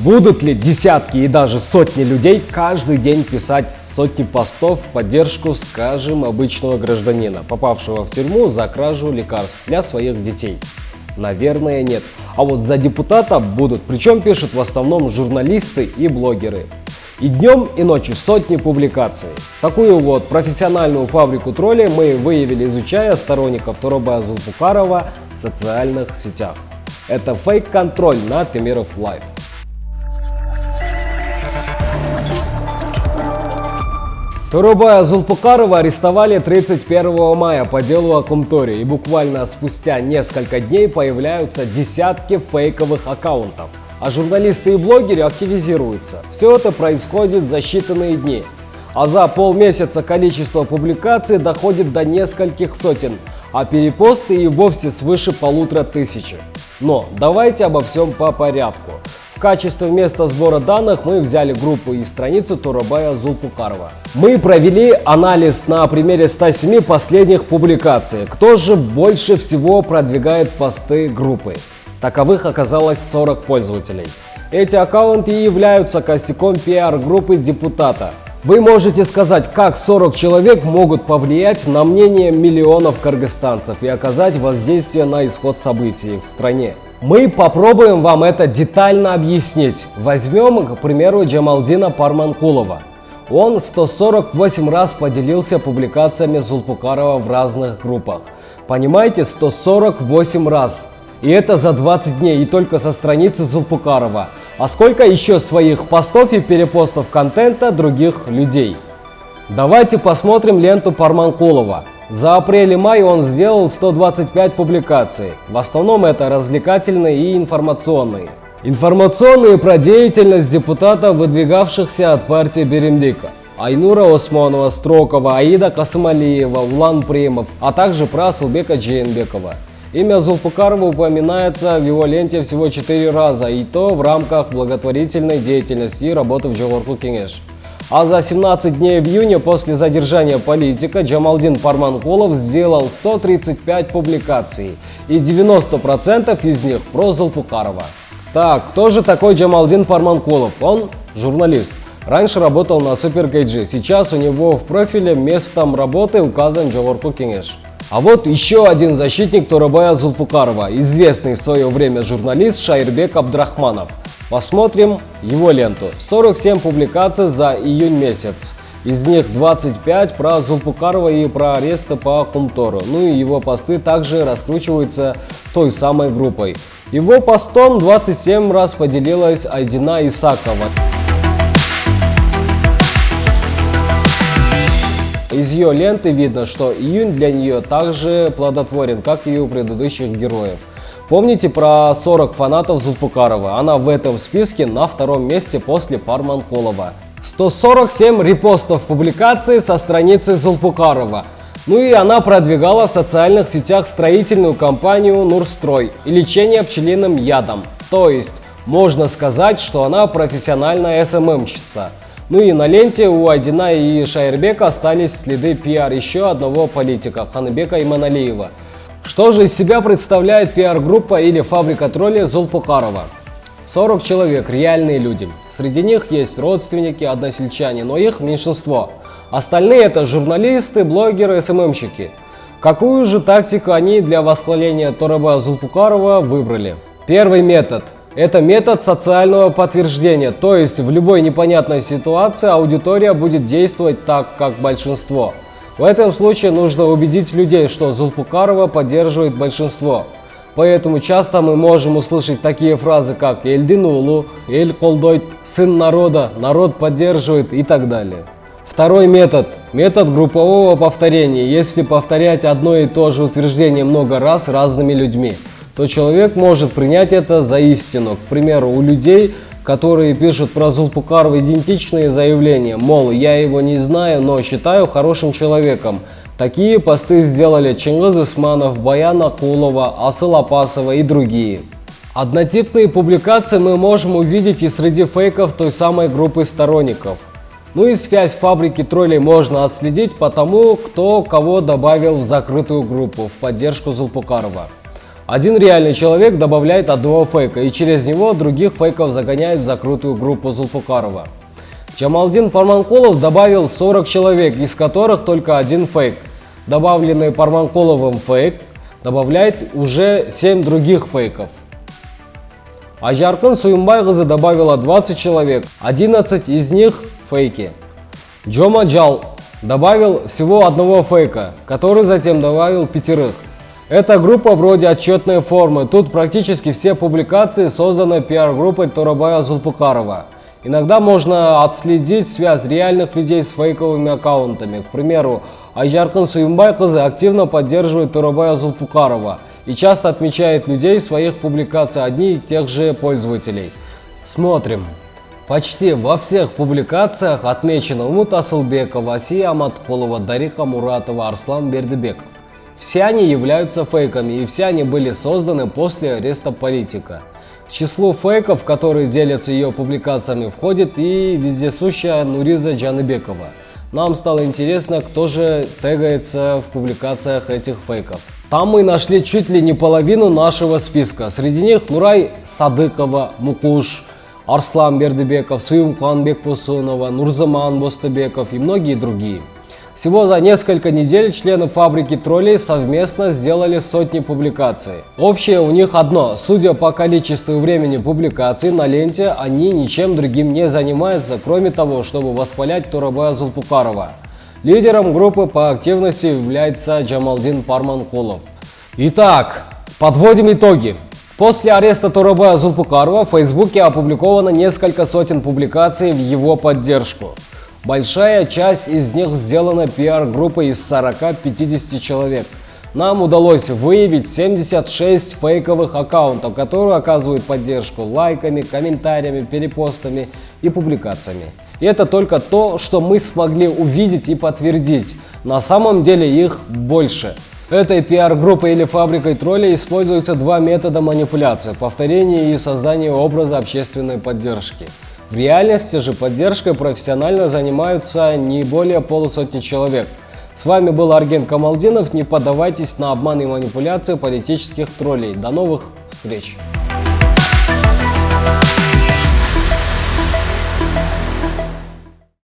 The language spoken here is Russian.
Будут ли десятки и даже сотни людей каждый день писать сотни постов в поддержку, скажем, обычного гражданина, попавшего в тюрьму за кражу лекарств для своих детей? Наверное, нет. А вот за депутата будут, причем пишут в основном журналисты и блогеры. И днем, и ночью сотни публикаций. Такую вот профессиональную фабрику троллей мы выявили, изучая сторонников Торобая Зулпукарова в социальных сетях. Это фейк-контроль на Темиров Лайв. Торобая Зулпукарова арестовали 31 мая по делу о Кумторе, и буквально спустя несколько дней появляются десятки фейковых аккаунтов, а журналисты и блогеры активизируются. Все это происходит за считанные дни, а за полмесяца количество публикаций доходит до нескольких сотен, а перепосты и вовсе свыше 1500. Но давайте обо всем по порядку. В качестве места сбора данных мы взяли группу и страницу Торобая Зулпукарова. Мы провели анализ на примере 107 последних публикаций. Кто же больше всего продвигает посты группы? Таковых оказалось 40 пользователей. Эти аккаунты и являются костяком пиар-группы депутата. Вы можете сказать, как 40 человек могут повлиять на мнение миллионов кыргызстанцев и оказать воздействие на исход событий в стране. Мы попробуем вам это детально объяснить. Возьмем, к примеру, Джамалдина Парманкулова. Он 148 раз поделился публикациями Зулпукарова в разных группах. Понимаете, 148 раз. И это за 20 дней, и только со страницы Зулпукарова. А сколько еще своих постов и перепостов контента других людей? Давайте посмотрим ленту Парманкулова. За апрель и май он сделал 125 публикаций. В основном это развлекательные и информационные. Информационные про деятельность депутатов, выдвигавшихся от партии Беремдика. Айнура Осмонова, Строкова, Аида Касымалиева, Улан Примов, а также про Асылбека Джейнбекова. Имя Зулпукарова упоминается в его ленте всего 4 раза, и то в рамках благотворительной деятельности и работы в Жогорку Кеңеш. А за 17 дней в июне после задержания политика Джамалдин Парманкулов сделал 135 публикаций, и 90% из них про Зулпукарова. Так, кто же такой Джамалдин Парманкулов? Он журналист. Раньше работал на Супер KG, сейчас у него в профиле местом работы указан Жогорку Кеңеш. А вот еще один защитник Торобая Зулпукарова, известный в свое время журналист Шайырбек Абдрахманов. Посмотрим его ленту. 47 публикаций за июнь месяц. Из них 25 про Зулпукарова и про аресты по Кумтору. Ну и его посты также раскручиваются той самой группой. Его постом 27 раз поделилась Айдина Исакова. Из ее ленты видно, что июнь для нее также плодотворен, как и у предыдущих героев. Помните про 40 фанатов Зулпукарова? Она в этом списке на втором месте после Парманкулова. 147 репостов публикаций со страницы Зулпукарова. Ну и она продвигала в социальных сетях строительную компанию Нурстрой и лечение пчелиным ядом. То есть можно сказать, что она профессиональная СММщица. Ну и на ленте у Айдина и Шайырбека остались следы пиар еще одного политика, Ханыбека Иманалиева. Что же из себя представляет пиар-группа или фабрика троллей Зулпукарова? 40 человек, реальные люди. Среди них есть родственники, односельчане, но их меньшинство. Остальные это журналисты, блогеры, СММщики. Какую же тактику они для восхваления Торобая Зулпукарова выбрали? Первый метод. Это метод социального подтверждения, то есть в любой непонятной ситуации аудитория будет действовать так, как большинство. В этом случае нужно убедить людей, что Зулпукарова поддерживает большинство. Поэтому часто мы можем услышать такие фразы, как «Эльдин улу», «Эль колдойт», «Сын народа», «Народ поддерживает» и так далее. Второй метод – метод группового повторения. Если повторять одно и то же утверждение много раз разными людьми, то человек может принять это за истину. К примеру, у людей, которые пишут про Зулпукарова идентичные заявления, мол, я его не знаю, но считаю хорошим человеком. Такие посты сделали Чингиз Исманов, Баян Акулова, Асыл Апасова и другие. Однотипные публикации мы можем увидеть и среди фейков той самой группы сторонников. Ну и связь фабрики троллей можно отследить по тому, кто кого добавил в закрытую группу в поддержку Зулпукарова. Один реальный человек добавляет одного фейка, и через него других фейков загоняют в закрытую группу Зулпукарова. Джамалдин Парманкулов добавил 40 человек, из которых только один фейк. Добавленный Парманкуловым фейк добавляет уже 7 других фейков. Ажаркын Суюмбайқызы добавила 20 человек, 11 из них фейки. Джома Джал добавил всего одного фейка, который затем добавил 5. Эта группа вроде отчетной формы, тут практически все публикации созданы пиар-группой Торобая Зулпукарова. Иногда можно отследить связь реальных людей с фейковыми аккаунтами. К примеру, Ажаркын Суюмбайқызы активно поддерживает Торобая Зулпукарова и часто отмечает людей в своих публикациях одних и тех же пользователей. Смотрим. Почти во всех публикациях отмечено Умут Асылбекова, Асия Аматкулова, Дариха Муратова, Арслан Бердыбеков. Все они являются фейками, и все они были созданы после ареста политика. К числу фейков, которые делятся ее публикациями, входит и вездесущая Нуриза Джаныбекова. Нам стало интересно, кто же тегается в публикациях этих фейков. Там мы нашли чуть ли не половину нашего списка. Среди них Нурай Садыкова, Мукуш, Арслан Бердыбеков, Суюмкан Бекбусунова, Нурзаман Бостыбеков и многие другие. Всего за несколько недель члены фабрики троллей совместно сделали сотни публикаций. Общее у них одно. Судя по количеству времени публикаций на ленте, они ничем другим не занимаются, кроме того, чтобы восхвалять Торобая Зулпукарова. Лидером группы по активности является Джамалдин Парманкулов. Итак, подводим итоги. После ареста Торобая Зулпукарова в Фейсбуке опубликовано несколько сотен публикаций в его поддержку. Большая часть из них сделана пиар-группой из 40-50 человек. Нам удалось выявить 76 фейковых аккаунтов, которые оказывают поддержку лайками, комментариями, перепостами и публикациями. И это только то, что мы смогли увидеть и подтвердить. На самом деле их больше. Этой пиар-группой или фабрикой троллей используются два метода манипуляции – повторение и создание образа общественной поддержки. В реальности же поддержкой профессионально занимаются не более полусотни человек. С вами был Арген Камалдинов. Не поддавайтесь на обман и манипуляции политических троллей. До новых встреч!